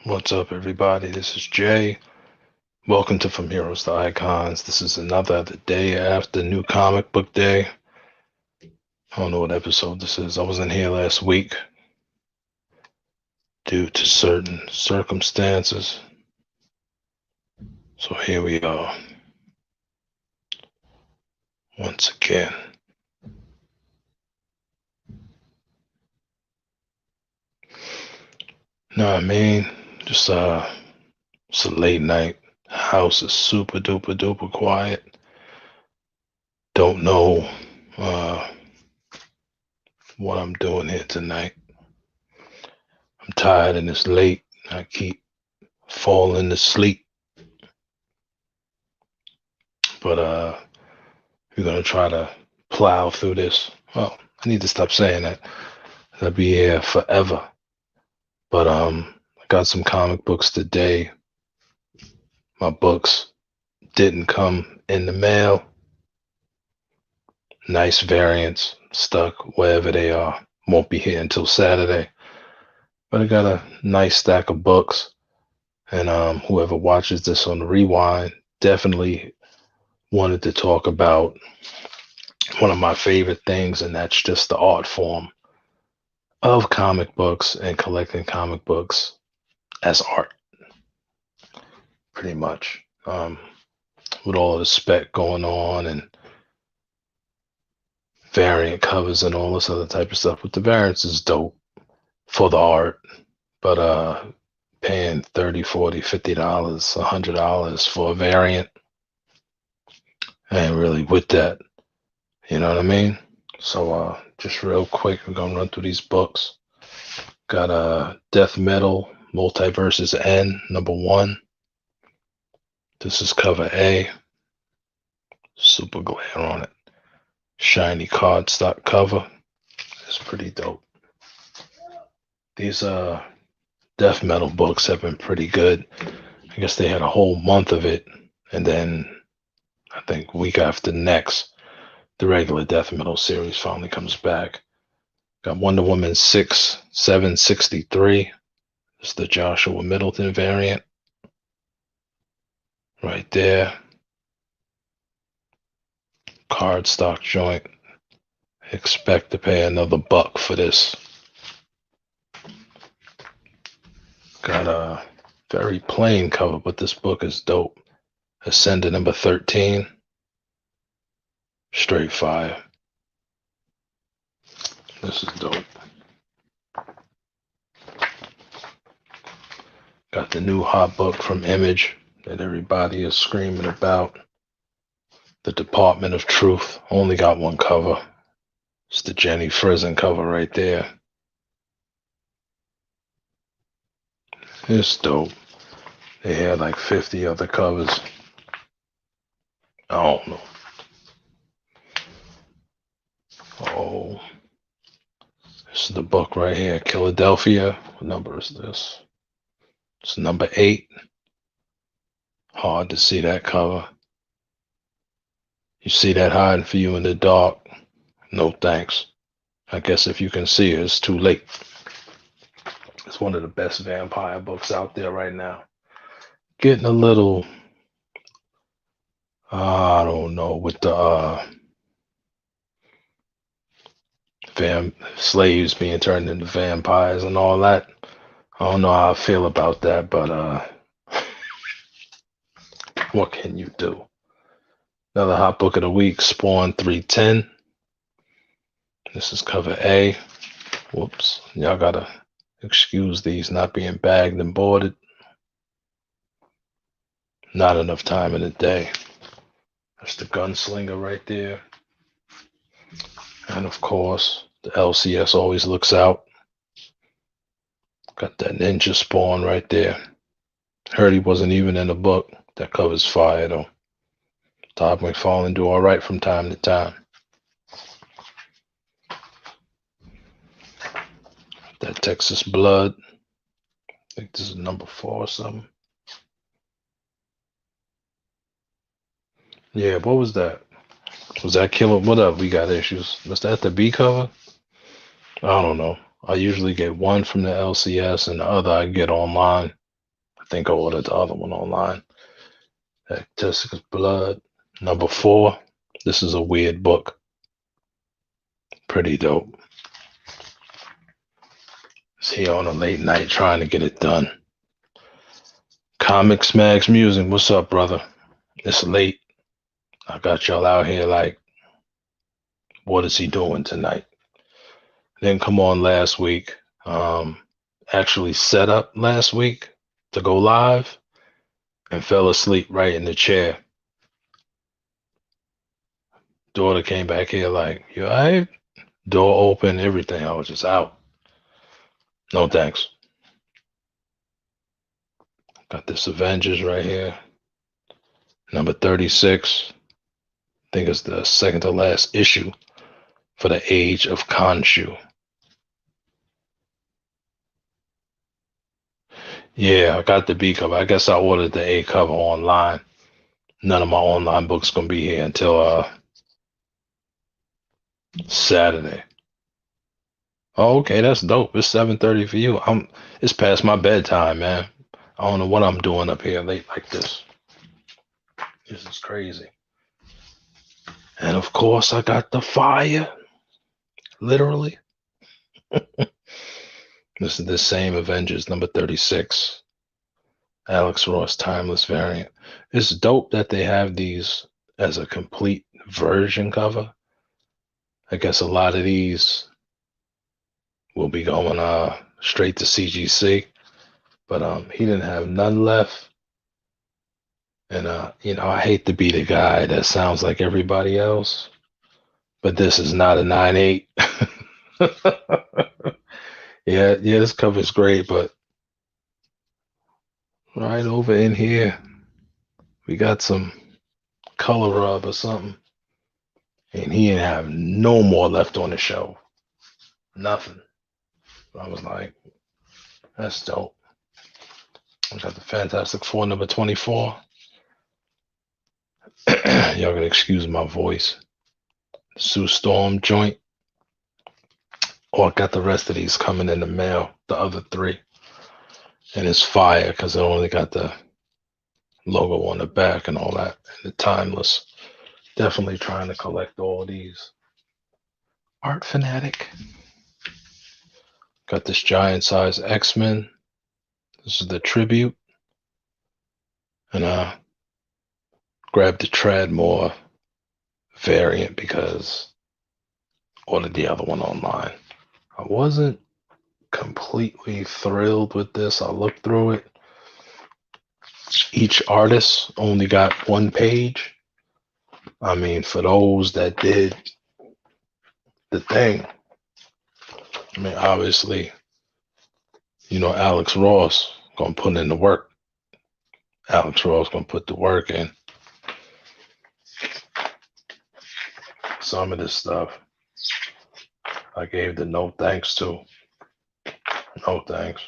What's up, everybody? This is Jay. Welcome to From Heroes to Icons. This is another the day after New Comic Book Day. I don't know what episode this is. I wasn't here last week due to certain circumstances. So here we are once again. Know what I mean? Just it's a late night. House is super duper duper quiet. Don't know uh what I'm doing here tonight. I'm tired and it's late. I keep falling asleep. But we're gonna try to plow through this. Well, I need to stop saying that. I'll be here forever. But I got some comic books today. My books didn't come in the mail. Nice variants stuck wherever they are. Won't be here until Saturday. But I got a nice stack of books. And whoever watches this on the rewind definitely wanted to talk about one of my favorite things, and that's just the art form of comic books and collecting comic books as art, pretty much. With all the spec going on and variant covers and all this other type of stuff. But the variants is dope for the art, but paying 30, 40, $50, $100 for a variant ain't really with that. You know what I mean? So just real quick, we're gonna run through these books. Got Death Metal Multiverses N #1. This is cover A. Super glare on it. Shiny cardstock cover. It's pretty dope. These death metal books have been pretty good. I guess they had a whole month of it, and then I think week after next, the regular death metal series finally comes back. Got Wonder Woman 6763. It's the Joshua Middleton variant. Right there. Cardstock joint. Expect to pay another buck for this. Got a very plain cover, but this book is dope. Ascendant #13. Straight fire. This is dope. Got the new hot book from Image that everybody is screaming about. The Department of Truth. Only got one cover. It's the Jenny Frison cover right there. It's dope. They had like 50 other covers. I don't know. Oh, this is the book right here, Philadelphia. What number is this? It's #8. Hard to see that cover. You see that hiding for you in the dark? No thanks. I guess if you can see it, it's too late. It's one of the best vampire books out there right now. Getting a little, I don't know, with the slaves being turned into vampires and all that. I don't know how I feel about that, but what can you do? Another hot book of the week, Spawn 310. This is cover A. Whoops. Y'all gotta excuse these not being bagged and boarded. Not enough time in the day. That's the Gunslinger right there. And of course, the LCS always looks out. Got that Ninja Spawn right there. Heard he wasn't even in the book. That cover's fire though. Todd McFarlane do all right from time to time. That Texas Blood. I think this is #4 or something. Yeah, what was that? Was that Killer? What up? We got issues. Was that the B cover? I don't know. I usually get one from the LCS and the other I get online. think I ordered the other one online. Jessica's Blood, number 4. This is a weird book. Pretty dope. Is here on a late night trying to get it done. Comics Mags Music, what's up, brother? It's late. I got y'all out here like, what is he doing tonight? Didn't come on last week. Actually set up last week to go live and fell asleep right in the chair. Daughter came back here like, you all right? Door open, everything. I was just out. No thanks. Got this Avengers right here. Number 36. I think it's the second to last issue for the Age of Khonshu. Yeah, I got the B cover. I guess I ordered the A cover online. None of my online books gonna be here until Saturday. Oh, okay, that's dope. It's 7:30 for you. It's past my bedtime, man. I don't know what I'm doing up here late like this. This is crazy. And of course, I got the fire. Literally. This is the same Avengers number 36. Alex Ross Timeless variant. It's dope that they have these as a complete version cover. I guess a lot of these will be going straight to CGC, but he didn't have none left. And I hate to be the guy that sounds like everybody else, but this is not a 9.8. Yeah, this cover is great, but right over in here, we got some color rub or something. And he didn't have no more left on the shelf. Nothing. I was like, that's dope. I got the Fantastic Four number 24. Y'all gonna excuse my voice. Sue Storm joint. Oh, I got the rest of these coming in the mail, the other 3. And it's fire because I only got the logo on the back and all that. And the Timeless. Definitely trying to collect all of these. Art Fanatic. Got this giant size X-Men. This is the tribute. And grabbed the Tradmore variant because I ordered the other one online. I wasn't completely thrilled with this. I looked through it. Each artist only got 1 page. I mean, for those that did the thing, I mean, obviously, Alex Ross gonna put in the work. Alex Ross gonna put the work in. Some of this stuff I gave the no thanks to. No thanks.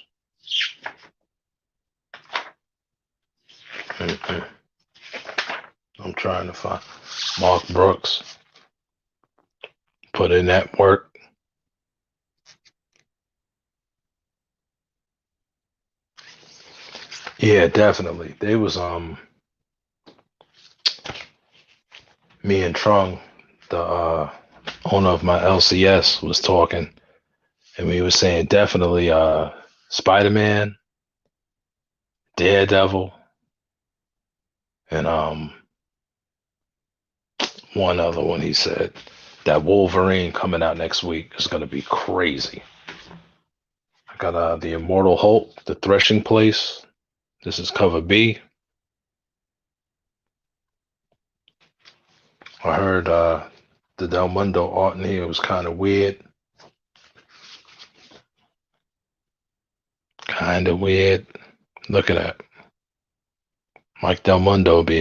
I'm trying to find Mark Brooks. Put in that work. Yeah, definitely. They was me and Trung, the owner of my LCS, was talking, and we were saying definitely Spider-Man, Daredevil, and one other one. He said that Wolverine coming out next week is gonna be crazy. I got the Immortal Hulk, the Threshing Place. This is cover B. I heard the Del Mundo art in here was kind of weird. Kind of weird. Look at that. Mike Del Mundo be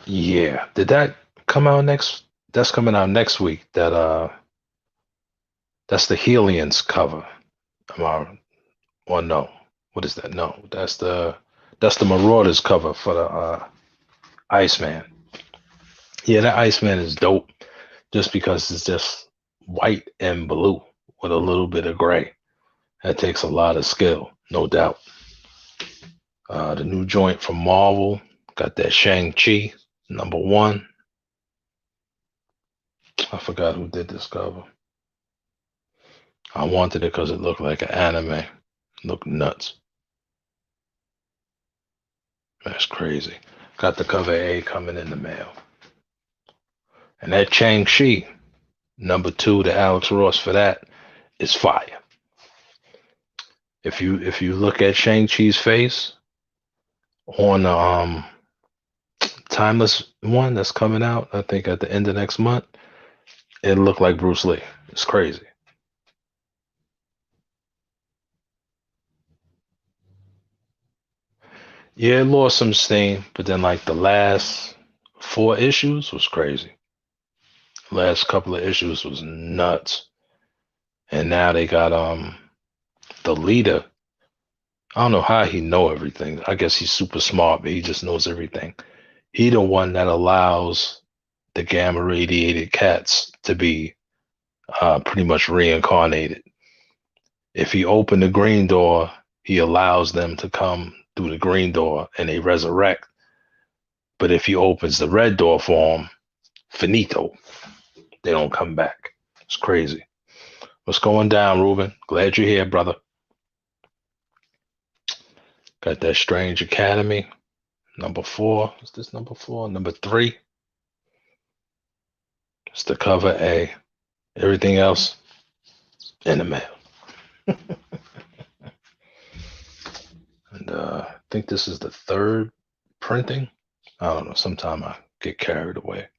yeah. Did that come out next? That's coming out next week. That's the Hellions cover. Or no. What is that? No, that's the Marauders cover for the Iceman. Yeah, that Iceman is dope just because it's just white and blue with a little bit of gray. That takes a lot of skill, no doubt. The new joint from Marvel got that Shang-Chi #1. I forgot who did this cover. I wanted it because it looked like an anime. Looked nuts. That's crazy. Got the cover A coming in the mail. And that Shang-Chi #2, the Alex Ross for that, is fire. If you look at Shang-Chi's face on the Timeless one that's coming out, I think at the end of next month, it looked like Bruce Lee. It's crazy. Yeah, it lost some steam, but then like the last 4 issues was crazy. Last couple of issues was nuts. And now they got the leader. I don't know how he know everything. I guess he's super smart, but he just knows everything. He the one that allows the gamma radiated cats to be pretty much reincarnated. If he opened the green door, he allows them to come through the green door and they resurrect. But if he opens the red door for them, finito, they don't come back. It's crazy. What's going down, Ruben? Glad you're here, brother. Got that Strange Academy, #4. Is this #4? #3. It's the cover A. Everything else in the mail. And I think this is the 3rd printing. I don't know. Sometimes I get carried away.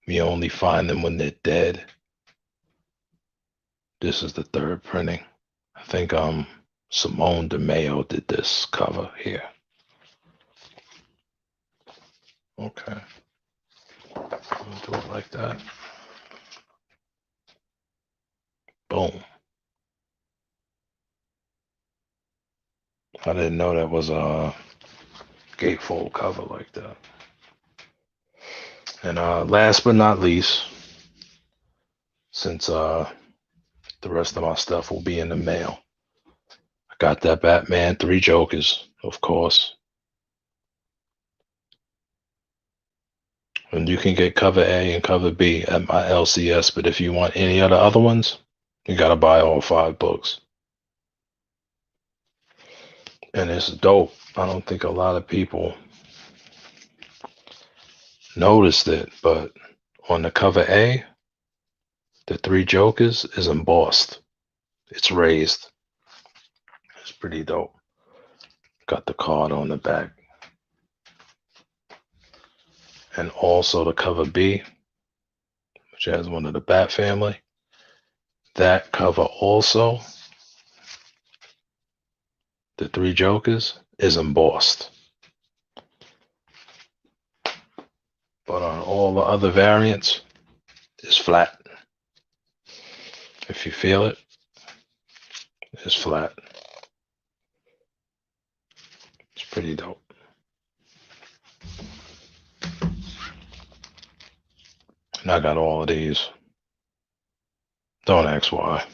We only find them when they're dead. This is the 3rd printing. I think Simone DeMeo did this cover here. Okay. We'll do it like that. Boom. I didn't know that was a gatefold cover like that. And last but not least, since the rest of my stuff will be in the mail, I got that Batman 3 Jokers, of course. And you can get cover A and cover B at my LCS, but if you want any of the other ones, you got to buy all 5 books. And it's dope. I don't think a lot of people noticed it, but on the cover A, the 3 Jokers is embossed. It's raised. It's pretty dope. Got the card on the back. And also the cover B, which has one of the Bat family. That cover also, the 3 Jokers, is embossed. But on all the other variants, it's flat. If you feel it, it's flat. It's pretty dope. And I got all of these. Don't ask why.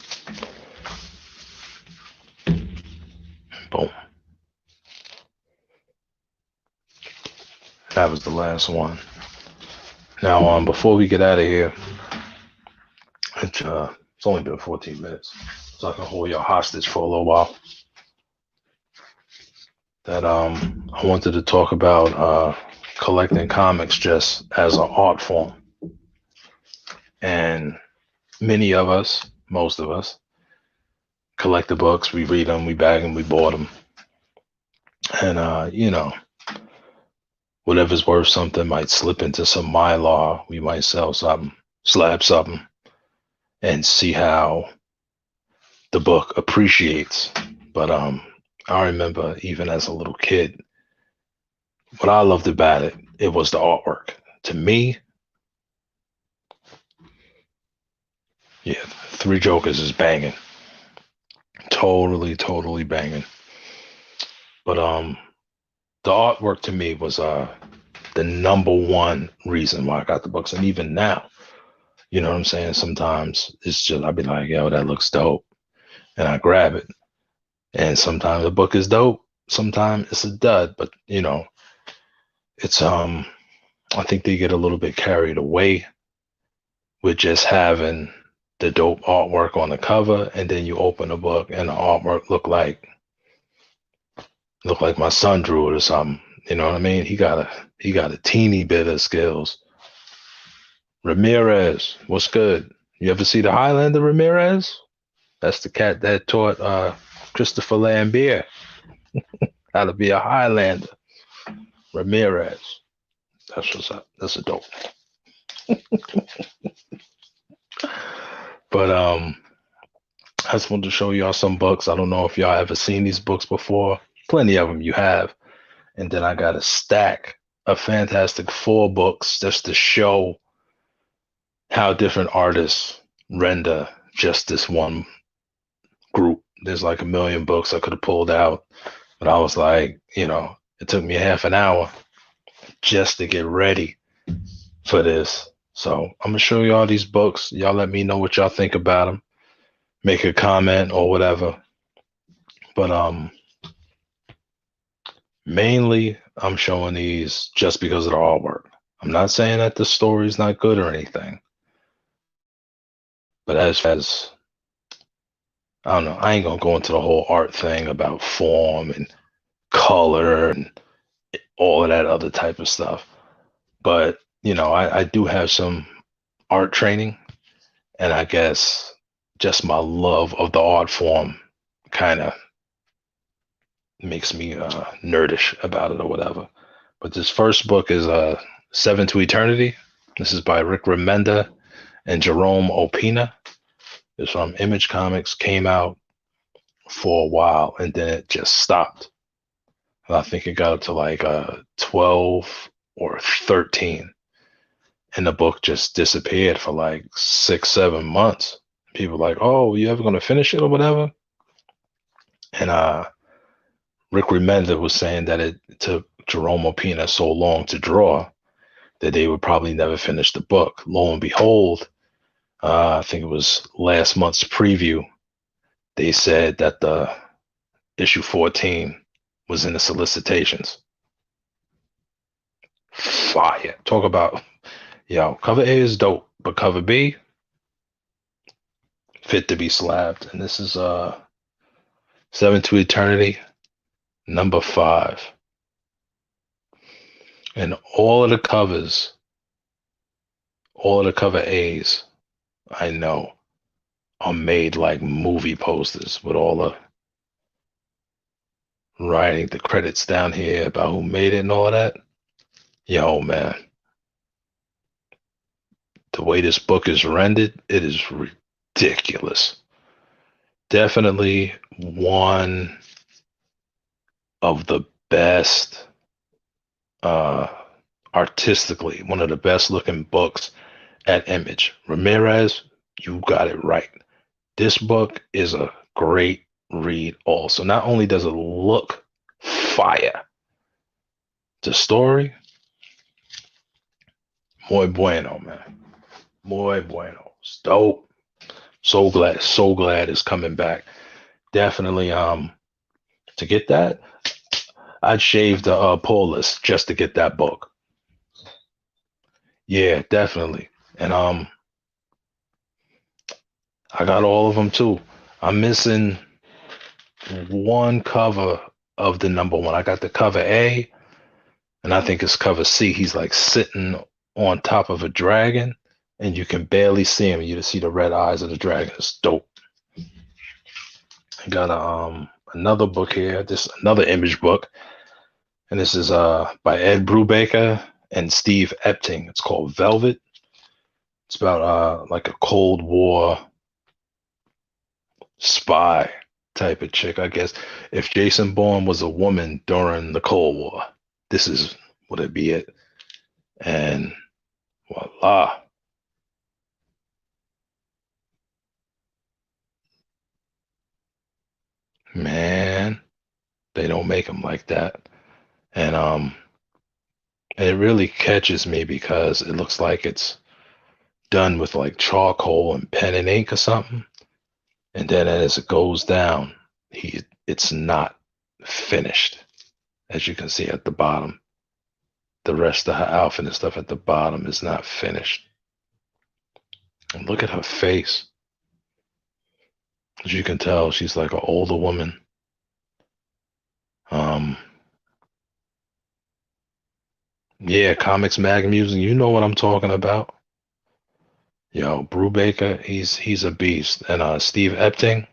Boom. That was the last one. Now, before we get out of here, it's only been 14 minutes, so I can hold your hostage for a little while. That I wanted to talk about collecting comics just as an art form. And many of us, most of us, collect the books, we read them, we bag them, we bought them. And, whatever's worth something might slip into some Mylar. We might sell something, slab something, and see how the book appreciates. But I remember even as a little kid, what I loved about it, it was the artwork. To me, yeah, 3 Jokers is banging. Totally, totally banging. But the artwork to me was the #1 reason why I got the books. And even now, You know what I'm saying? Sometimes it's just I'll be like, yo, that looks dope, and I grab it. And sometimes the book is dope. Sometimes it's a dud, but it's I think they get a little bit carried away with just having the dope artwork on the cover, and then you open the book and the artwork look like my son drew it or something. You know what I mean? He got a teeny bit of skills. Ramirez, what's good? You ever see the Highlander Ramirez? That's the cat that taught Christopher Lambert how to be a Highlander. Ramirez. That's what's up. That's a dope. But I just wanted to show y'all some books. I don't know if y'all ever seen these books before. Plenty of them you have. And then I got a stack of Fantastic Four books just to show how different artists render just this one group. There's like a million books I could have pulled out, but I was like, it took me half an hour just to get ready for this. So I'm gonna show you all these books. Y'all let me know what y'all think about them. Make a comment or whatever. But mainly I'm showing these just because of the artwork. I'm not saying that the story's not good or anything. But as I don't know, I ain't gonna go into the whole art thing about form and color and all of that other type of stuff. But I do have some art training, and I guess just my love of the art form kind of makes me nerdish about it or whatever. But this first book is Seven to Eternity. This is by Rick Remender and Jerome Opina. It's from Image Comics. Came out for a while and then it just stopped. And I think it got up to like 12 or 13. And the book just disappeared for like 6, 7 months. People were like, oh, you ever going to finish it or whatever? And Rick Remender was saying that it took Jerome Opina so long to draw that they would probably never finish the book. Lo and behold, I think it was last month's preview, they said that the issue 14 was in the solicitations. Fire. Talk about, cover A is dope, but cover B, fit to be slapped. And this is Seven to Eternity, number 5. And all of the covers, all of the cover A's, I know, are made like movie posters with all the writing, the credits down here about who made it and all of that. Yo, man, the way this book is rendered, it is ridiculous. Definitely one of the best, artistically, one of the best looking books at Image. Ramirez, you got it right. This book is a great read also. Not only does it look fire, the story, muy bueno, man. Muy bueno. It's dope. So glad it's coming back. Definitely to get that, I'd shave the pull list just to get that book. Yeah, definitely. And I got all of them too. I'm missing one cover of the number one. I got the cover A, and I think it's cover C. He's like sitting on top of a dragon, and you can barely see him. You just see the red eyes of the dragon. It's dope. I got another book here. This another Image book, and this is by Ed Brubaker and Steve Epting. It's called Velvet. It's about like a Cold War spy type of chick, I guess. If Jason Bourne was a woman during the Cold War, this is would it be it? And voila. Man, they don't make them like that. And it really catches me because it looks like it's done with like charcoal and pen and ink or something. And then as it goes down, it's not finished. As you can see at the bottom, the rest of her outfit and stuff at the bottom is not finished. And look at her face. As you can tell, she's like an older woman. Um, yeah, Comics Mag Music, you know what I'm talking about. Yo, Brubaker, he's a beast. And Steve Epting,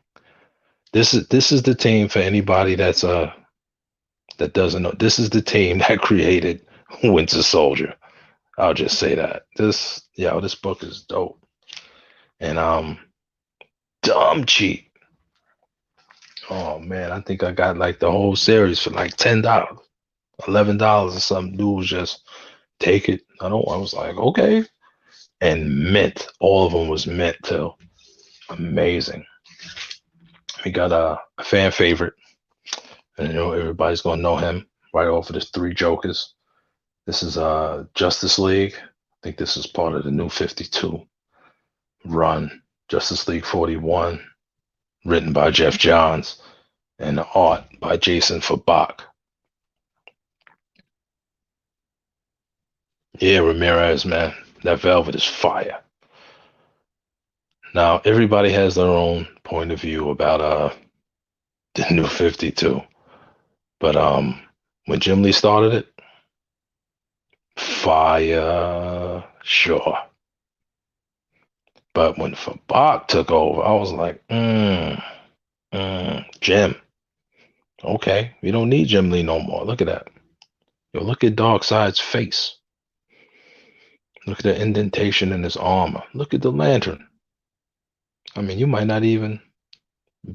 this is the team for anybody that doesn't know. This is the team that created Winter Soldier. I'll just say that. This book is dope. And dumb cheap. Oh man, I think I got like the whole series for like $10, $11 or something. Dude was just take it. I was like, okay. And mint. All of them was mint too. Amazing. We got a fan favorite. And you know, everybody's gonna know him right off of the Three Jokers. This is Justice League. I think this is part of the New 52 run. Justice League 41, written by Jeff Johns, and the art by Jason Fabok. Yeah, Ramirez, man. That Velvet is fire. Now, everybody has their own point of view about the New 52. But when Jim Lee started it, fire, sure. But when Fabok took over, I was like, Jim. Okay, we don't need Jim Lee no more. Look at that. Yo, look at Darkseid's face. Look at the indentation in his armor. Look at the lantern. I mean, you might not even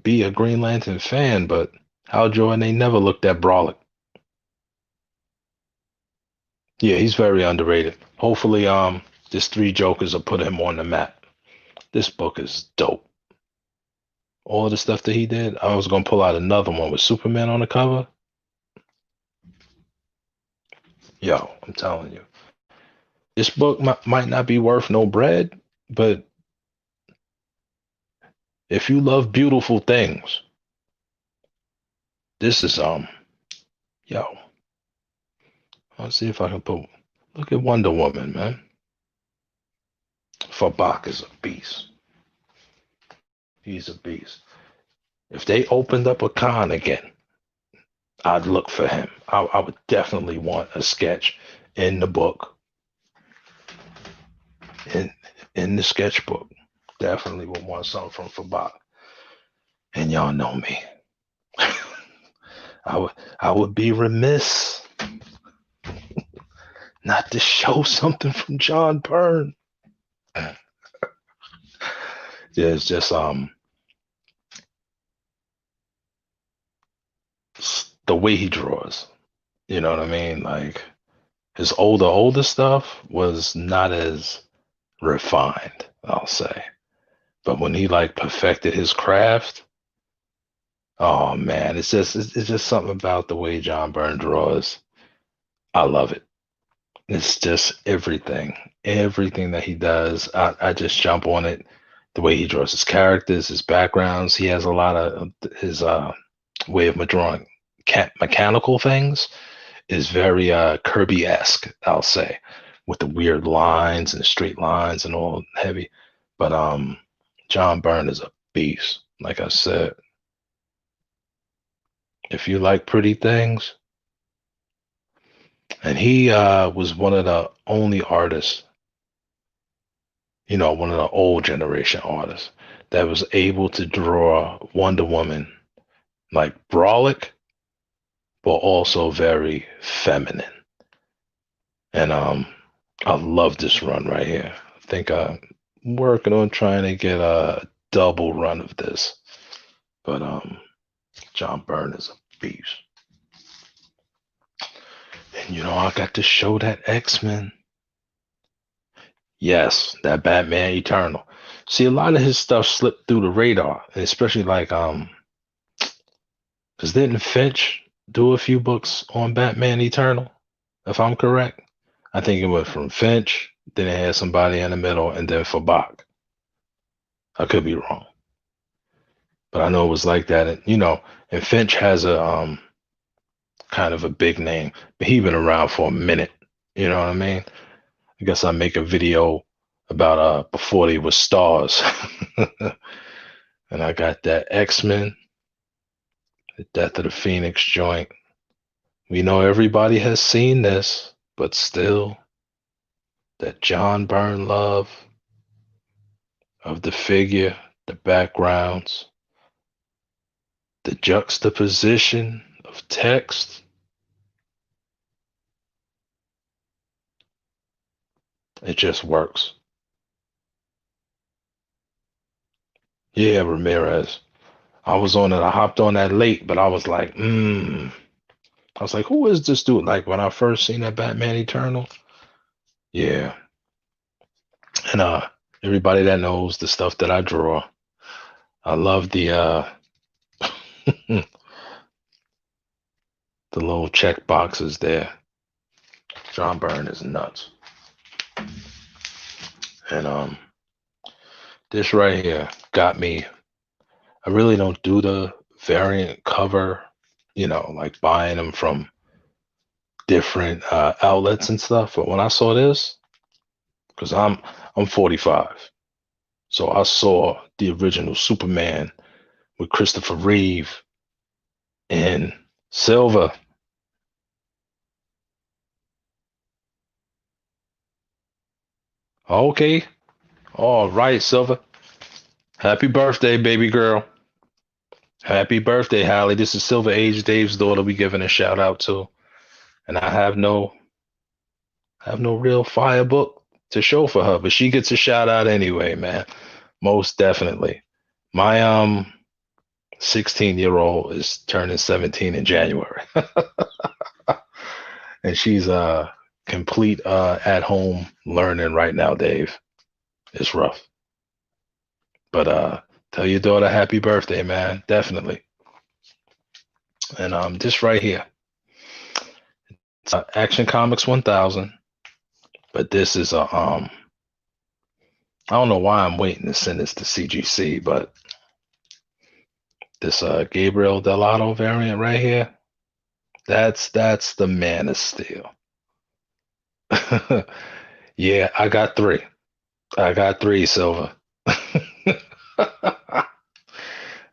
be a Green Lantern fan, but Hal Jordan ain't never looked at Brolic. Yeah, he's very underrated. Hopefully, this Three Jokers will put him on the map. This book is dope. All the stuff that he did. I was gonna pull out another one with Superman on the cover. Yo, I'm telling you, this book might not be worth no bread, but if you love beautiful things, this is yo. Let's see if I can put. Look at Wonder Woman, man. Fabok is a beast. He's a beast. If they opened up a con again, I'd look for him. I would definitely want a sketch in the book. In the sketchbook. Definitely would want something from Fabok. And y'all know me. I would be remiss not to show something from John Byrne. Yeah, it's just the way he draws. You know what I mean? Like his older stuff was not as refined, I'll say. But when he like perfected his craft, oh man, it's just something about the way John Byrne draws. I love it. It's just everything that he does. I just jump on it. The way he draws his characters, his backgrounds. He has a lot of his way of drawing mechanical things is very Kirby-esque, I'll say, with the weird lines and the straight lines and all heavy. But John Byrne is a beast. Like I said, if you like pretty things, and he was one of the only artists, you know, one of the old generation artists that was able to draw Wonder Woman like brolic, but also very feminine. And I love this run right here. I think I'm working on trying to get a double run of this. But John Byrne is a beast. And you know, I got to show that X-Men. Yes, that Batman Eternal. See, a lot of his stuff slipped through the radar, and especially like because didn't Finch do a few books on Batman Eternal, if I'm correct? I think it went from Finch, then they had somebody in the middle, and then for Bach. I could be wrong, but I know it was like that. And and Finch has a kind of a big name, but he been around for a minute. You know what I mean? I guess I make a video about before they were stars. And I got that X-Men, the Death of the Phoenix joint. We know everybody has seen this, but still, that John Byrne love of the figure, the backgrounds, the juxtaposition of text, it just works. Yeah, Ramirez. I was on it. I hopped on that late, but I was like, I was like, who is this dude? Like when I first seen that Batman Eternal. Yeah. And everybody that knows the stuff that I draw, I love the little check boxes there. John Byrne is nuts. And this right here got me. I really don't do the variant cover, like buying them from different outlets and stuff. But when I saw this, because I'm 45, so I saw the original Superman with Christopher Reeve and Silver. Okay, all right, Silver. Happy birthday, baby girl. Happy birthday, Hallie. This is Silver Age Dave's daughter. We giving a shout out to, and I have no real fire book to show for her, but she gets a shout out anyway, man. Most definitely. My 16-year-old is turning 17 in January. And she's complete at home learning right now, Dave. It's rough. But tell your daughter happy birthday, man. Definitely. And this right here. It's Action Comics 1000, but this is a I don't know why I'm waiting to send this to CGC, but this Gabriel Delato variant right here, that's the Man of Steel. Yeah, I got three. I got three, Silver.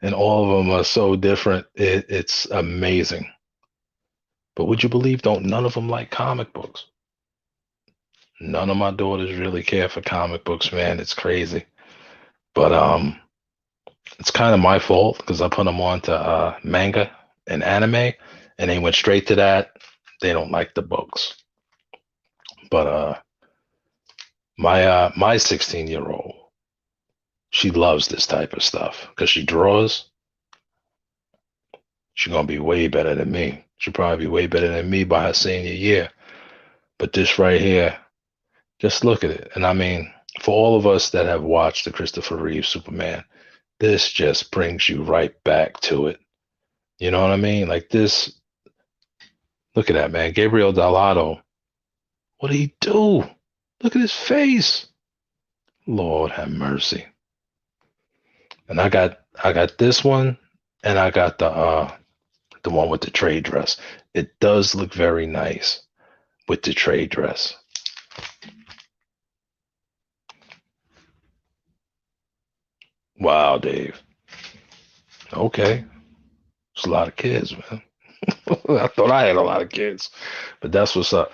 And all of them are so different. It's amazing. But would you believe, don't none of them like comic books? None of my daughters really care for comic books, man. It's crazy. But it's kind of my fault because I put them on to manga and anime, and they went straight to that. They don't like the books. But my 16-year-old, she loves this type of stuff because she draws. She's gonna be way better than me. She'll probably be way better than me by her senior year. But this right here, just look at it. And I mean, for all of us that have watched the Christopher Reeve Superman, this just brings you right back to it. You know what I mean? Like this, look at that, man. Gabriel Dalato, what did he do? Look at his face. Lord have mercy. And I got this one, and I got the one with the trade dress. It does look very nice with the trade dress. Wow, Dave. Okay. It's a lot of kids, man. I thought I had a lot of kids, but that's what's up.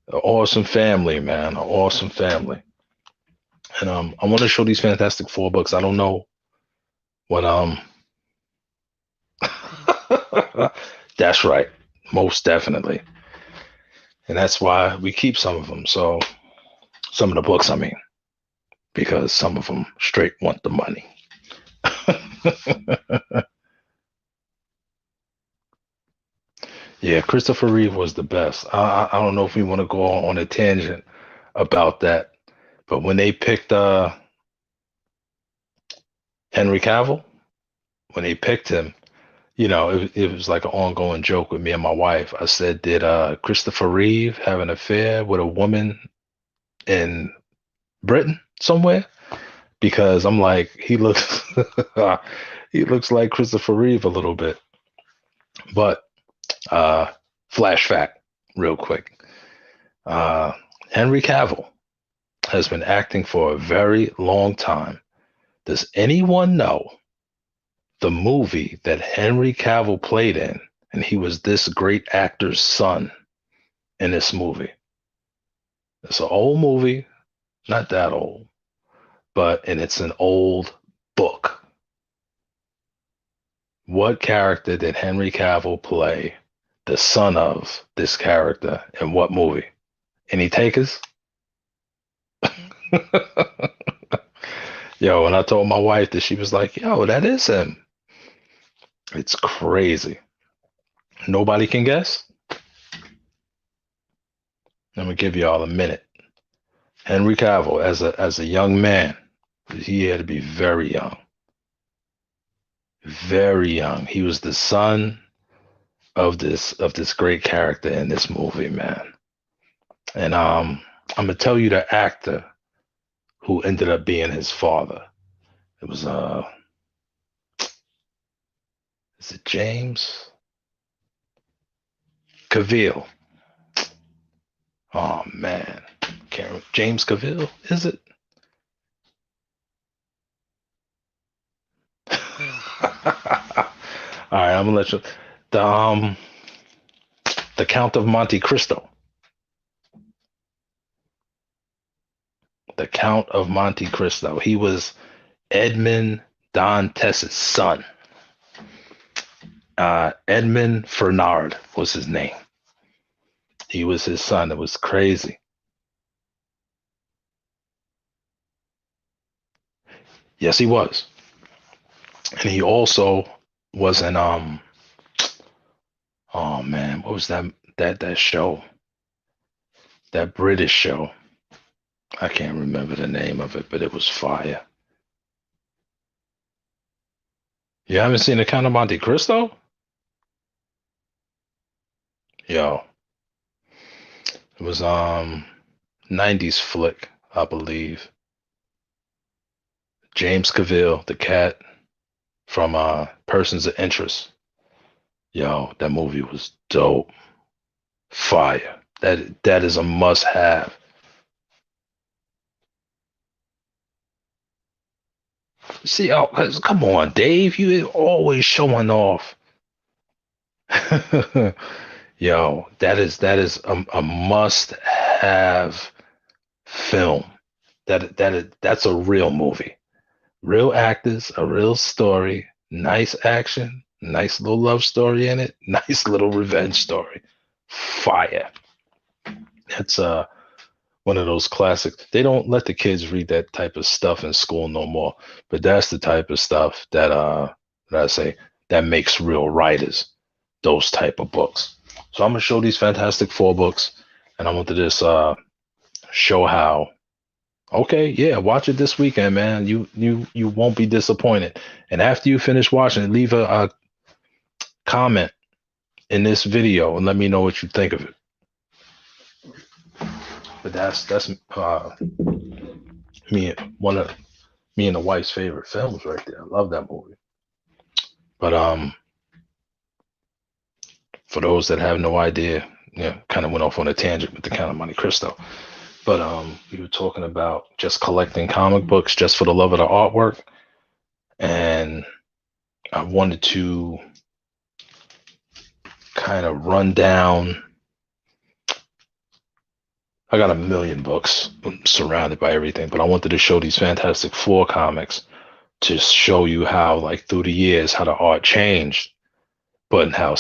An awesome family, man. An awesome family. And I want to show these Fantastic Four books. I don't know what that's right. Most definitely. And that's why we keep some of them. So some of the books, I mean, because some of them straight want the money. Yeah, Christopher Reeve was the best. I don't know if we want to go on a tangent about that, but when they picked Henry Cavill, when they picked him, it was like an ongoing joke with me and my wife. I said, "Did Christopher Reeve have an affair with a woman in Britain somewhere because I'm like, he looks he looks like Christopher Reeve a little bit. But uh, flash fact, real quick. Uh, Henry Cavill has been acting for a very long time. Does anyone know the movie that Henry Cavill played in? And he was this great actor's son in this movie. It's an old movie, not that old, and it's an old book. What character did Henry Cavill play the son of this character in what movie? Any takers? Yo, when I told my wife that, she was like, yo, that is him. It's crazy. Nobody can guess? Let me give y'all a minute. Henry Cavill, as a young man, he had to be very young. Very young. He was the son of this great character in this movie, man. And I'm gonna tell you the actor who ended up being his father. It was is it James Cavill? Oh man, can't remember. James Cavill, is it? All right, I'm gonna let you. The um, the Count of Monte Cristo. The Count of Monte Cristo. He was Edmond Dantes' son. Edmund Fernard was his name. He was his son. It was crazy. Yes, he was, and he also was in Oh man, what was that show? That British show. I can't remember the name of it, but it was fire. You haven't seen The Count of Monte Cristo? Yo, it was 90s flick, I believe. James Cavill, the cat from Persons of Interest. Yo, that movie was dope. Fire. That is a must have. See, oh, come on, Dave. You always showing off. Yo, that is a must have film. That's a real movie. Real actors, a real story, nice action, nice little love story in it, nice little revenge story. Fire. That's one of those classics. They don't let the kids read that type of stuff in school no more. But that's the type of stuff that I say that makes real writers, those type of books. So I'm gonna show these Fantastic Four books, and I want to just show how. Okay, yeah, watch it this weekend, man. You won't be disappointed. And after you finish watching it, leave a comment in this video and let me know what you think of it. But that's me one of me and the wife's favorite films right there. I love that movie. But for those that have no idea, yeah, kind of went off on a tangent with The Count of Monte Cristo. But we were talking about just collecting comic books just for the love of the artwork, and I wanted to kind of run down. I got a million books. I'm surrounded by everything, but I wanted to show these Fantastic Four comics to show you how, like, through the years, how the art changed, but how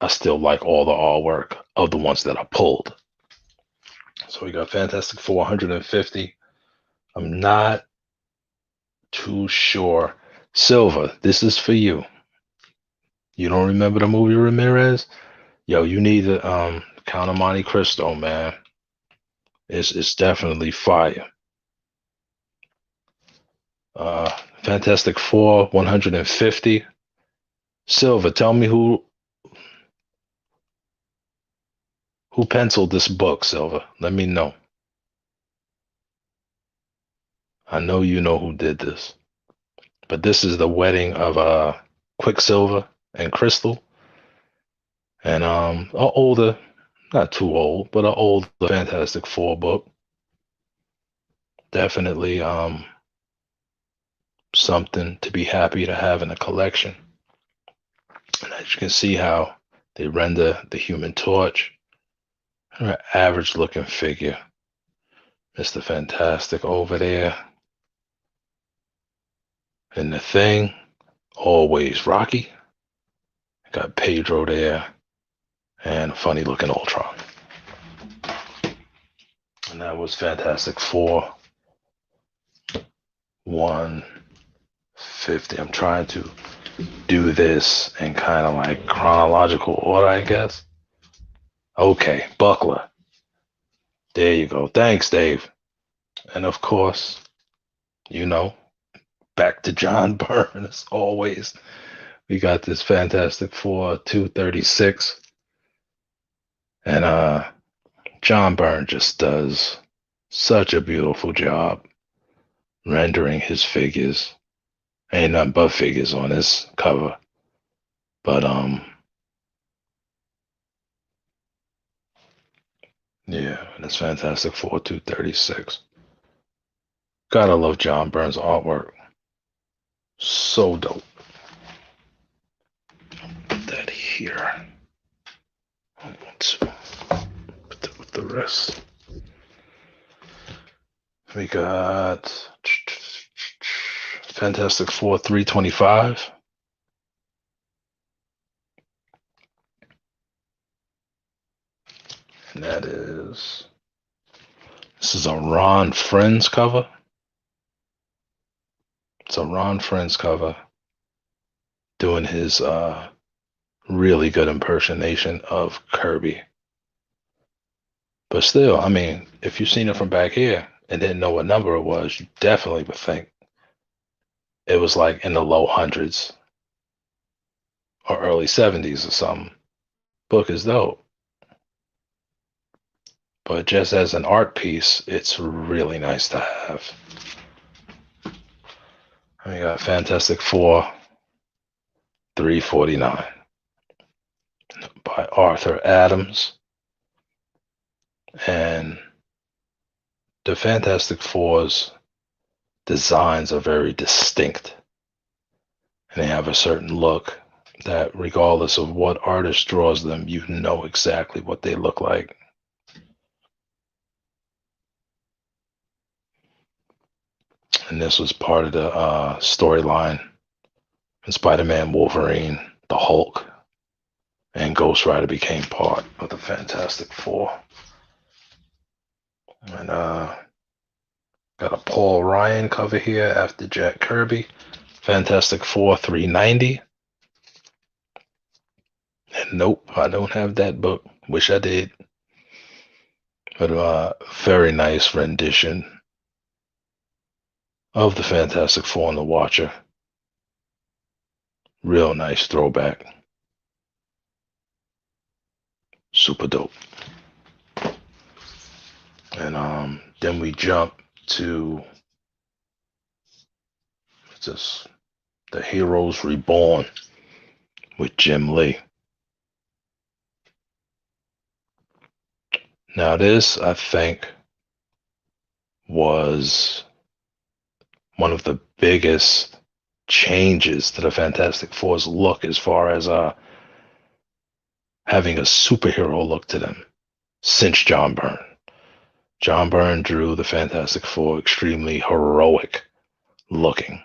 I still like all the artwork of the ones that I pulled. So we got Fantastic Four 150. I'm not too sure. Silver, this is for you. You don't remember the movie Ramirez? Yo, you need to Count of Monte Cristo, man. It's definitely fire. Fantastic Four 150. Silver, tell me who penciled this book, Silver. Let me know. I know you know who did this, but this is the wedding of Quicksilver and Crystal, and a older, not too old, but an older Fantastic Four book. Definitely something to be happy to have in a collection. And as you can see how they render the Human Torch, an average looking figure. Mr. Fantastic over there. And the Thing, always Rocky. Got Pedro there, and a funny looking Ultron. And that was Fantastic Four 150. I'm trying to do this in kind of like chronological order, I guess. Okay, Buckler. There you go. Thanks, Dave. And of course, you know, back to John Byrne as always. We got this Fantastic Four 236. And John Byrne just does such a beautiful job rendering his figures. Ain't nothing but figures on this cover. But yeah, and it's Fantastic Four 236. Gotta love John Byrne's artwork. So dope. Put that here. I want to put that with the rest. We got Fantastic Four 325. And this is a Ron Frenz cover. It's a Ron Frenz cover doing his really good impersonation of Kirby. But still, I mean, if you've seen it from back here and didn't know what number it was, you definitely would think it was like in the low hundreds or early 70s or something. Book is dope. But just as an art piece, it's really nice to have. We got Fantastic Four 349 by Arthur Adams. And the Fantastic Four's designs are very distinct. And they have a certain look that regardless of what artist draws them, you know exactly what they look like. And this was part of the storyline in Spider-Man, Wolverine, the Hulk, and Ghost Rider became part of the Fantastic Four. And got a Paul Ryan cover here after Jack Kirby. Fantastic Four 390. And nope, I don't have that book. Wish I did. But very nice rendition of the Fantastic Four and the Watcher. Real nice throwback. Super dope. And then we jump to the Heroes Reborn with Jim Lee. Now this, I think, was one of the biggest changes to the Fantastic Four's look as far as having a superhero look to them since John Byrne. John Byrne drew the Fantastic Four extremely heroic looking,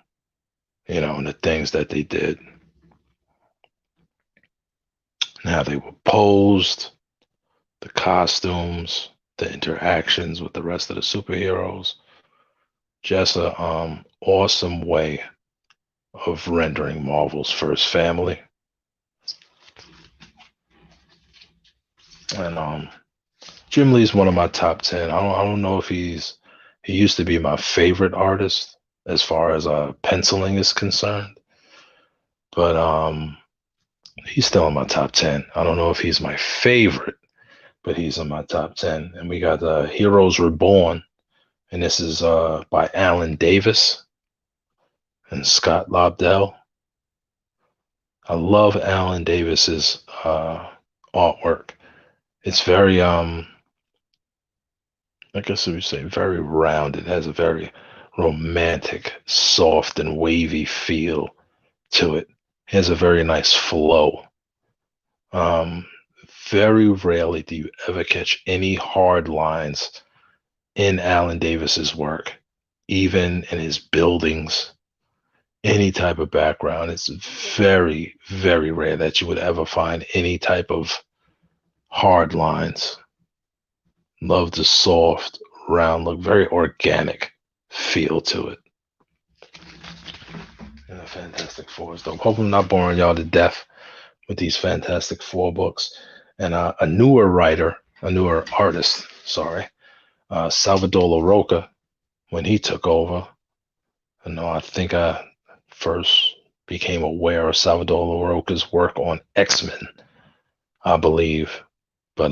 and the things that they did. Now they were posed, the costumes, the interactions with the rest of the superheroes. Just an awesome way of rendering Marvel's first family. And Jim Lee's one of my top 10. I don't know if he used to be my favorite artist as far as penciling is concerned, but he's still in my top 10. I don't know if he's my favorite, but he's in my top 10. And we got Heroes Reborn and this is by Alan Davis and Scott Lobdell. I love Alan Davis's artwork. It's very I guess we would say very rounded. It has a very romantic, soft and wavy feel to it. It has a very nice flow. Um, Very rarely do you ever catch any hard lines in Alan Davis's work, even in his buildings, any type of background. It's very, very rare that you would ever find any type of hard lines. Love the soft, round look, very organic feel to it. And the Fantastic Four is dope. Hope I'm not boring y'all to death with these Fantastic Four books. And a newer writer, a newer artist, sorry, Salvador LaRocca, when he took over. I think I first became aware of Salvador LaRocca's work on X-Men, I believe. But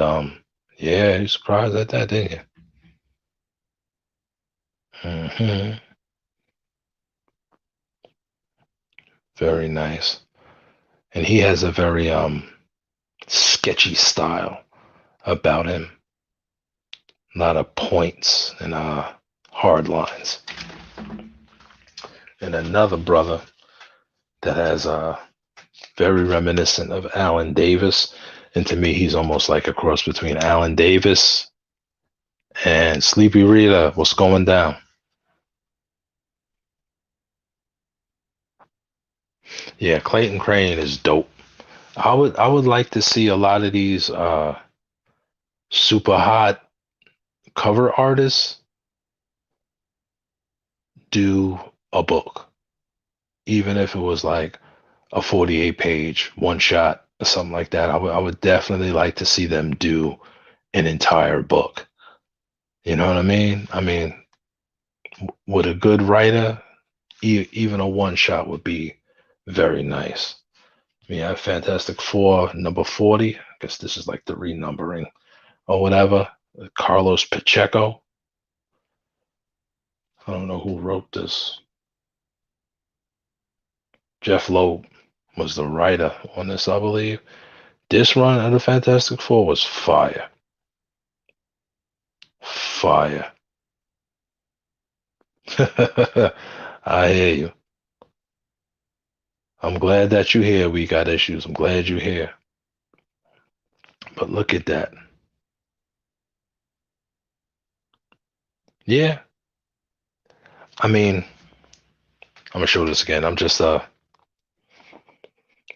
yeah, you surprised at that, didn't you? Hmm. Very nice. And he has a very sketchy style about him. A lot of points and hard lines. And another brother that has very reminiscent of Alan Davis. And to me, he's almost like a cross between Alan Davis and Sleepy Rita. What's going down? Yeah, Clayton Crane is dope. I would like to see a lot of these super hot cover artists do a book, even if it was like a 48 page one shot or something like that. I would definitely like to see them do an entire book. You know what I mean? I mean, with a good writer, even a one shot would be very nice. We have Fantastic Four number 40. I guess this is like the renumbering or whatever. Carlos Pacheco. I don't know who wrote this. Jeff Loeb was the writer on this, I believe. This run of the Fantastic Four was fire. Fire. I hear you. I'm glad that you're here. We got issues. I'm glad you're here. But look at that. Yeah. I mean, I'm gonna show this again. I'm just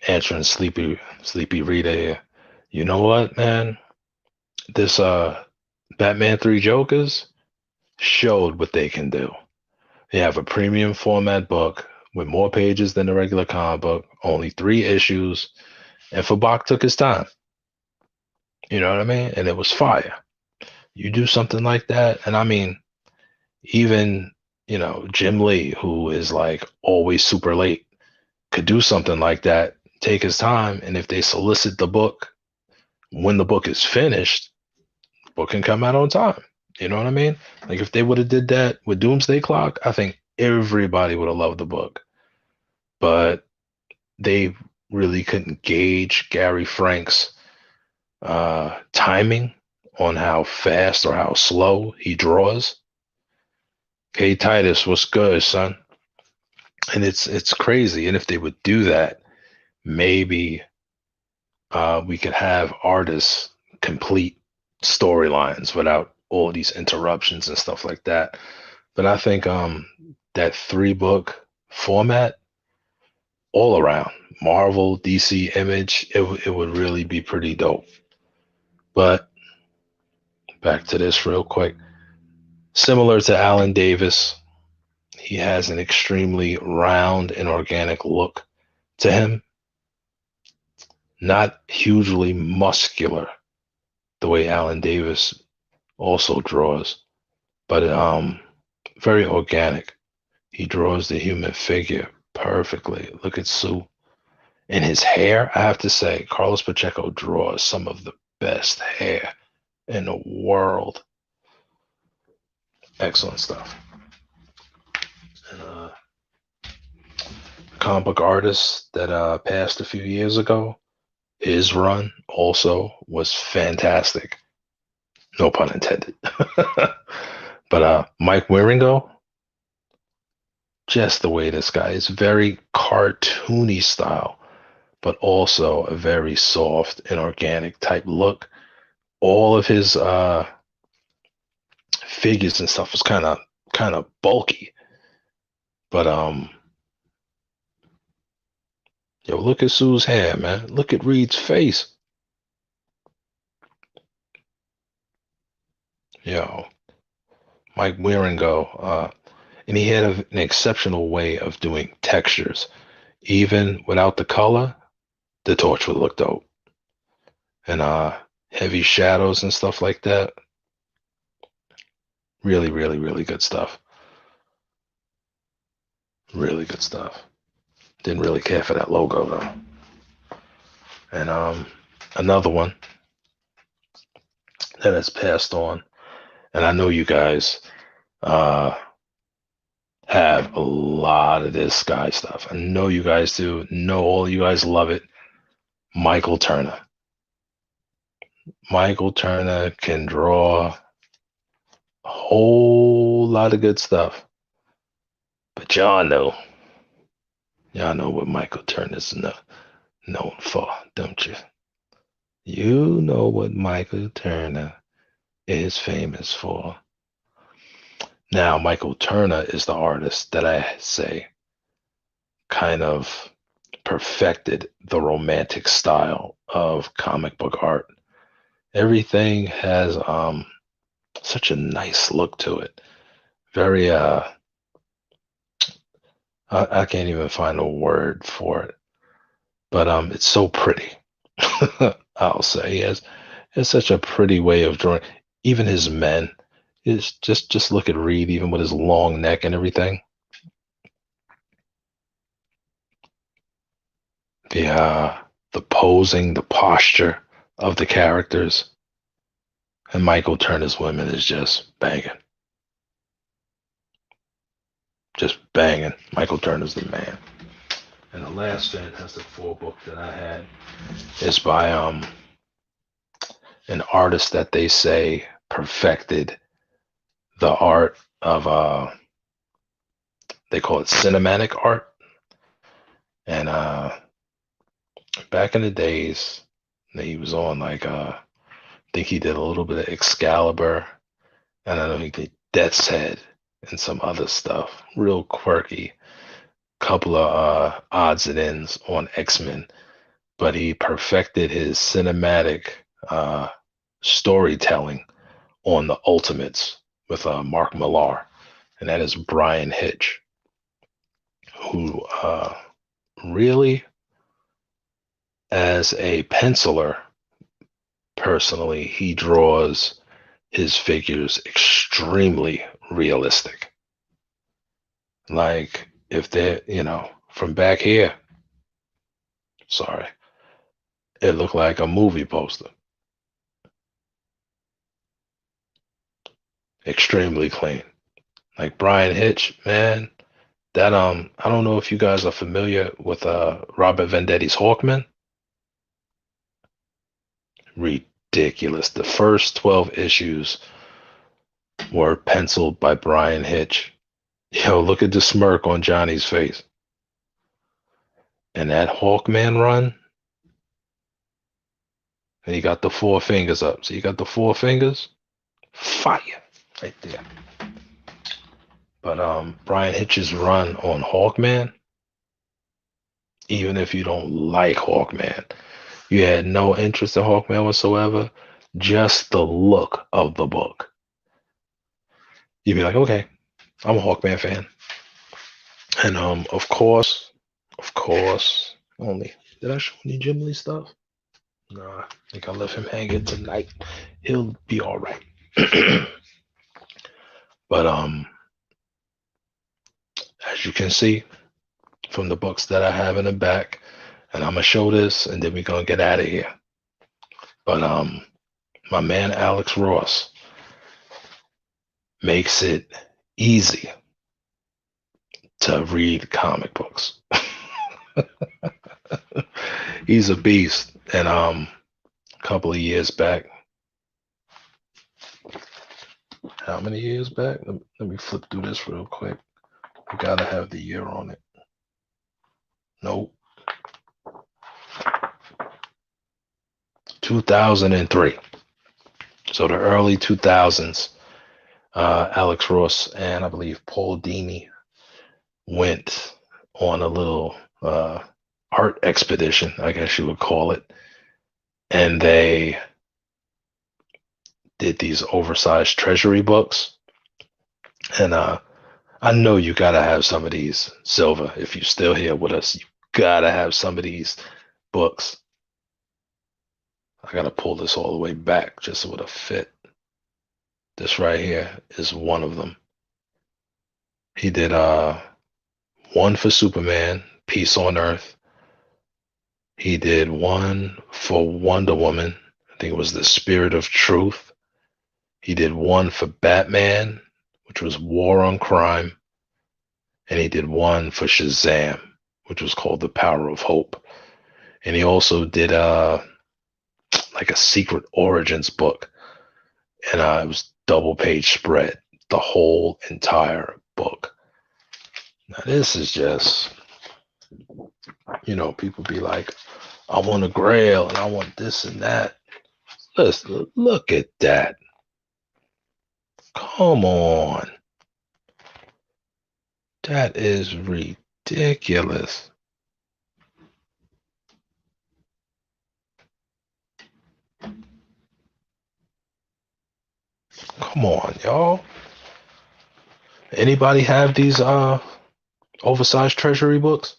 answering sleepy Rita here. You know what, man? This Batman 3 Jokers showed what they can do. They have a premium format book with more pages than the regular comic book, only 3 issues, and Fabak took his time. You know what I mean? And it was fire. You do something like that, and I mean, even Jim Lee, who is like always super late, could do something like that, take his time, and if they solicit the book when the book is finished, the book can come out on time. You know what I mean? Like if they would have did that with Doomsday Clock, I think everybody would have loved the book. But they really couldn't gauge Gary Frank's timing on how fast or how slow he draws. Hey Titus, what's good, son? And it's crazy. And if they would do that, maybe we could have artists complete storylines without all these interruptions and stuff like that. But I think that 3 book format all around Marvel, DC, Image, it would really be pretty dope. But back to this real quick. Similar to Alan Davis, he has an extremely round and organic look to him. Not hugely muscular the way Alan Davis also draws, but very organic. He draws the human figure perfectly. Look at Sue. And his hair, I have to say, Carlos Pacheco draws some of the best hair in the world. Excellent stuff. And comic book artist that passed a few years ago, his run also was fantastic. No pun intended. But Mike Wieringo, just the way this guy is, very cartoony style, but also a very soft and organic type look. All of his figures and stuff was kind of bulky, but yo, look at Sue's hair, man. Look at Reed's face. Yo, Mike Wieringo, and he had an exceptional way of doing textures. Even without the color, the torch would look dope. And heavy shadows and stuff like that. Really, really, really good stuff. Really good stuff. Didn't really care for that logo though. And another one that has passed on, and I know you guys uh have a lot of this guy stuff. I know you guys do. Know all you guys love it. Michael Turner. Michael Turner can draw a whole lot of good stuff. But y'all know what Michael Turner's known for, don't you? You know what Michael Turner is famous for. Now, Michael Turner is the artist that I say kind of perfected the romantic style of comic book art. Everything has such a nice look to it. Very I can't even find a word for it, but it's so pretty. I'll say he has such a pretty way of drawing. Even his men is just look at Reed, even with his long neck and everything. The posing, the posture of the characters, and Michael Turner's women is just banging, just banging. Michael Turner's the man. And the last Fantastic Four book that I had is by an artist that they say perfected the art of they call it cinematic art. And back in the days, he was on like I think he did a little bit of Excalibur, and I know he did Death's Head and some other stuff, real quirky. Couple of odds and ends on X-Men, but he perfected his cinematic storytelling on the Ultimates with Mark Millar, and that is Brian Hitch, who really, as a penciler, personally, he draws his figures extremely realistic. Like if they're, from back here, sorry, it looked like a movie poster. Extremely clean. Like Brian Hitch, man, that I don't know if you guys are familiar with Robert Venditti's Hawkman. Ridiculous. The first 12 issues were penciled by Brian Hitch. Yo, look at the smirk on Johnny's face. And that Hawkman run, and he got the four fingers up. So you got the four fingers? Fire right there. But Brian Hitch's run on Hawkman, even if you don't like Hawkman, you had no interest in Hawkman whatsoever, just the look of the book, you'd be like, okay, I'm a Hawkman fan. And of course, only did I show any Jim Lee stuff? No, I think I left him hanging tonight. He'll be all right. But as you can see from the books that I have in the back, and I'm gonna show this, and then we're gonna get out of here. But my man Alex Ross, makes it easy to read comic books. He's a beast. And a couple of years back, how many years back? Let me flip through this real quick. We gotta have the year on it. Nope. 2003. So the early 2000s, Alex Ross and I believe Paul Dini went on a little art expedition, I guess you would call it. And they did these oversized treasury books. And I know you gotta have some of these, Silva. If you're still here with us, you gotta have some of these books. I gotta pull this all the way back just so it'll fit. This right here is one of them. He did one for Superman, Peace on Earth. He did one for Wonder Woman. I think it was The Spirit of Truth. He did one for Batman, which was War on Crime. And he did one for Shazam, which was called The Power of Hope. And he also did like a Secret Origins book. And it was double page spread, the whole entire book. Now this is just, people be like, I want a Grail and I want this and that. Listen, look at that. Come on. That is ridiculous. Come on, y'all. Anybody have these oversized treasury books?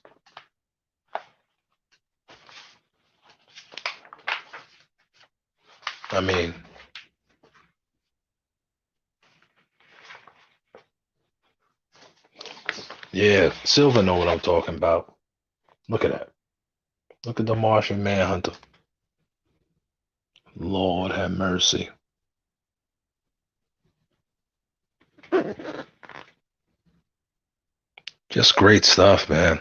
I mean, yeah, Silva know what I'm talking about. Look at that. Look at the Martian Manhunter. Lord have mercy. Just great stuff, man.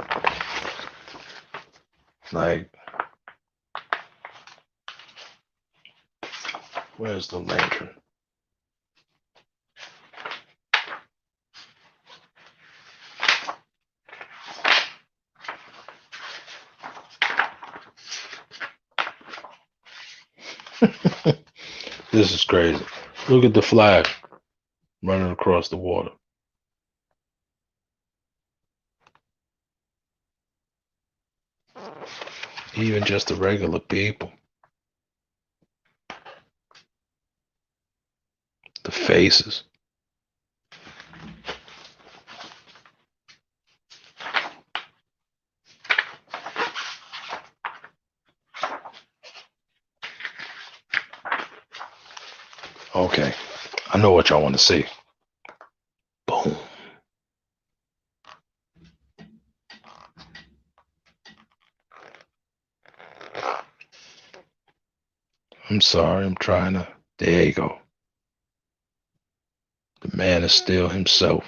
Like, where's the lantern? This is crazy. Look at the Flash running across the water. Even just the regular people. The faces. Okay, I know what y'all want to see. Boom. I'm sorry, I'm trying to. There you go. The man is still himself.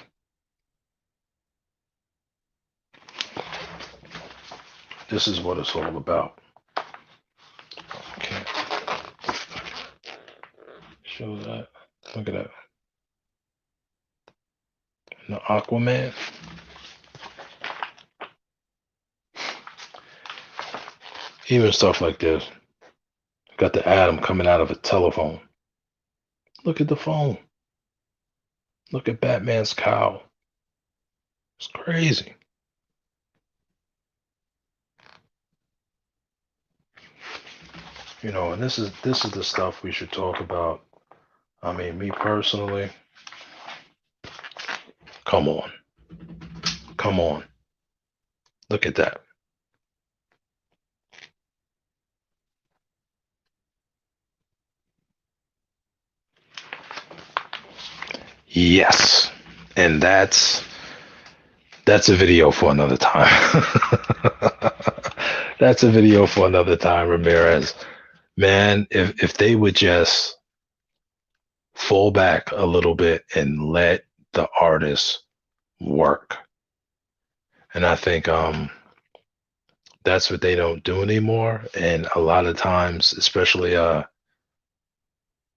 This is what it's all about. Okay. Show that. Look at that. And the Aquaman. Even stuff like this. Got the atom coming out of a telephone. Look at the phone. Look at Batman's cowl. It's crazy. And this is the stuff we should talk about. I mean, me personally, come on. Come on. Look at that. Yes. And that's a video for another time. That's a video for another time, Ramirez. Man, if they would just fall back a little bit and let the artist work. And I think that's what they don't do anymore. And a lot of times, especially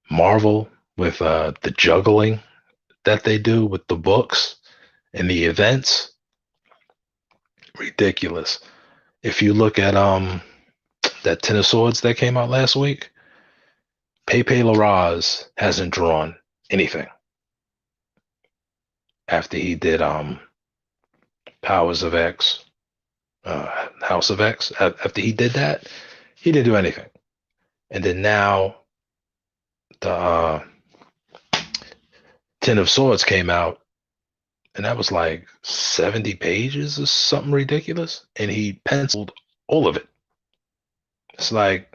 Marvel with the juggling that they do with the books and the events, ridiculous. If you look at that Ten of Swords that came out last week, Pepe Larraz hasn't drawn anything after he did Powers of X, House of X. After he did that, he didn't do anything. And then now the Ten of Swords came out, and that was like 70 pages or something ridiculous. And he penciled all of it. It's like,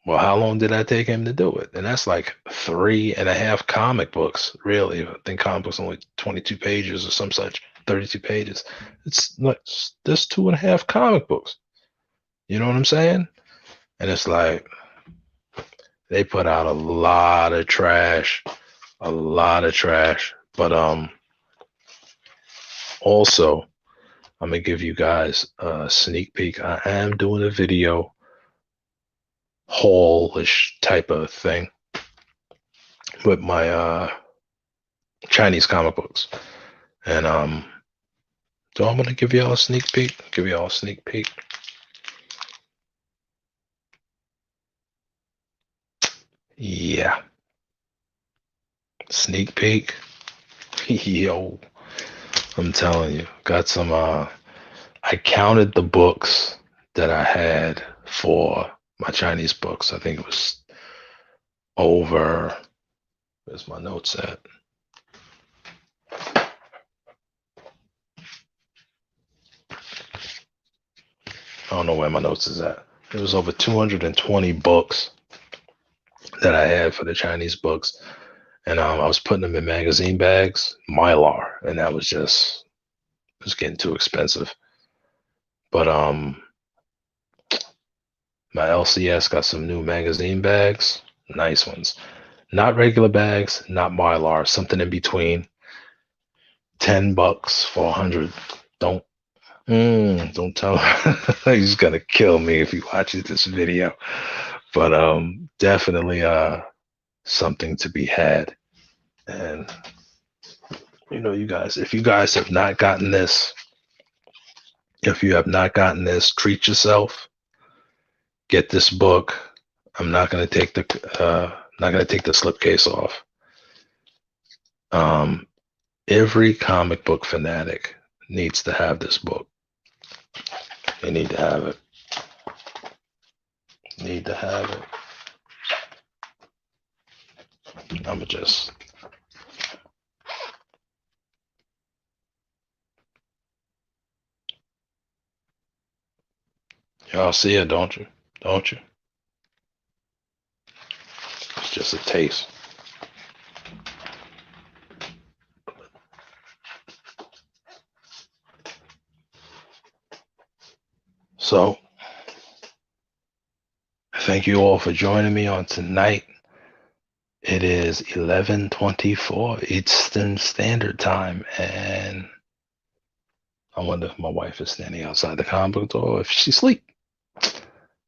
well, how long did that take him to do it? And that's like 3.5 comic books, really. I think comic books only 22 pages or some such, 32 pages. It's like just 2.5 comic books. You know what I'm saying? And it's like they put out a lot of trash, a lot of trash. But also, I'm gonna give you guys a sneak peek. I am doing a video haul-ish type of thing with my Chinese comic books. And so I'm gonna give y'all a sneak peek. Yeah. Sneak peek. Yo, I'm telling you, got some I counted the books that I had for my Chinese books. I think it was over, where's my notes at? I don't know where my notes is at. It was over 220 books that I had for the Chinese books. And I was putting them in magazine bags, Mylar, and that was just, it was getting too expensive. But my LCS got some new magazine bags, nice ones. Not regular bags, not Mylar, something in between. $10 for 100. Don't tell him. He's gonna kill me if he watches this video. But definitely something to be had. And you know, you guys, if you guys have not gotten this, treat yourself. Get this book. I'm not gonna take the slipcase off. Every comic book fanatic needs to have this book. They need to have it. I'ma just y'all see it, don't you? It's just a taste. So, thank you all for joining me on tonight. It is 11:24 Eastern Standard Time, and I wonder if my wife is standing outside the comic book door, if she's asleep.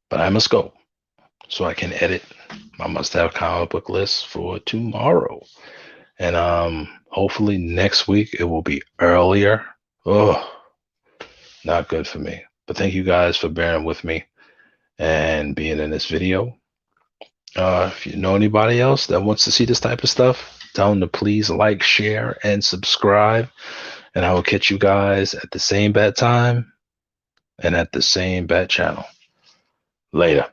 But I must go so I can edit my must-have comic book list for tomorrow. And hopefully next week it will be earlier. Oh, not good for me. But thank you guys for bearing with me and being in this video. If you know anybody else that wants to see this type of stuff, tell them to please like, share, and subscribe. And I will catch you guys at the same bat time and at the same bat channel. Later.